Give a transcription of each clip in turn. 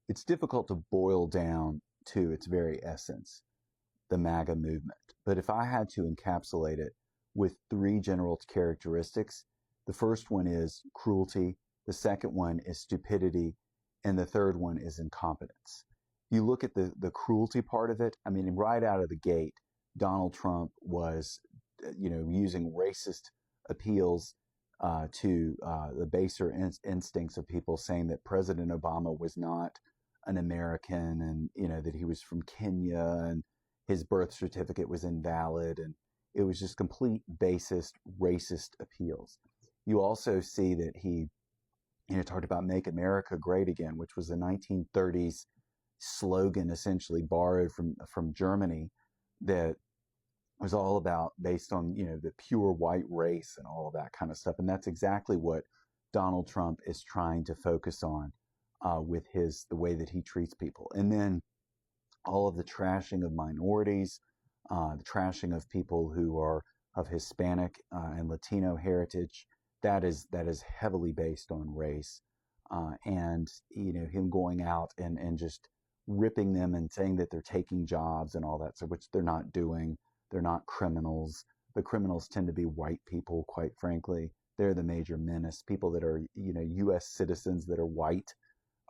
It's difficult to boil down to its very essence, the MAGA movement. But if I had to encapsulate it with three general characteristics, the first one is cruelty, the second one is stupidity, and the third one is incompetence. You look at the cruelty part of it, I mean, right out of the gate, Donald Trump was, using racist appeals to the baser instincts of people, saying that President Obama was not an American, and that he was from Kenya, and his birth certificate was invalid, and it was just complete basest racist appeals. You also see that he talked about "Make America Great Again," which was a 1930s slogan, essentially borrowed from Germany, that was all about, based on the pure white race and all of that kind of stuff. And that's exactly what Donald Trump is trying to focus on with the way that he treats people. And then all of the trashing of minorities, the trashing of people who are of Hispanic and Latino heritage, that is heavily based on race. And him going out and just ripping them and saying that they're taking jobs and all that, so which they're not doing. They're not criminals. The criminals tend to be white people, quite frankly. They're the major menace. People that are, U.S. citizens that are white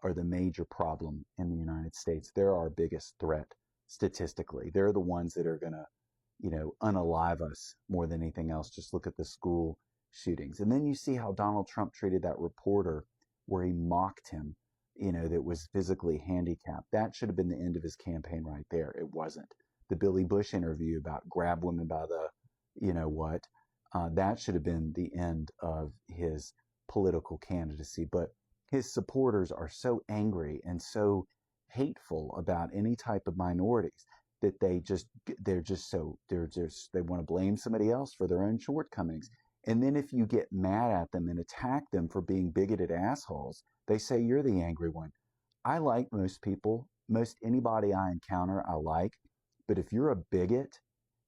are the major problem in the United States. They're our biggest threat statistically. They're the ones that are going to, unalive us more than anything else. Just look at the school shootings. And then you see how Donald Trump treated that reporter where he mocked him, that was physically handicapped. That should have been the end of his campaign right there. It wasn't. The Billy Bush interview about grab women by the, that should have been the end of his political candidacy. But his supporters are so angry and so hateful about any type of minorities that they want to blame somebody else for their own shortcomings. And then if you get mad at them and attack them for being bigoted assholes, they say you're the angry one. I like most people. Most anybody I encounter, I like. But if you're a bigot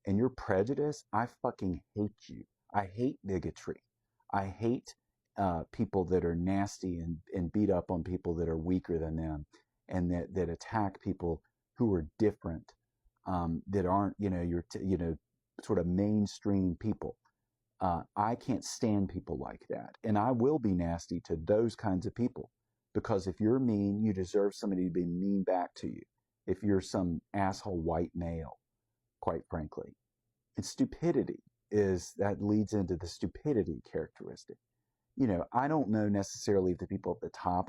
and you're prejudiced, I fucking hate you. I hate bigotry. I hate people that are nasty and beat up on people that are weaker than them, and that attack people who are different, that aren't, sort of mainstream people. I can't stand people like that. And I will be nasty to those kinds of people, because if you're mean, you deserve somebody to be mean back to you. If you're some asshole white male, quite frankly. And stupidity that leads into the stupidity characteristic. I don't know necessarily if the people at the top of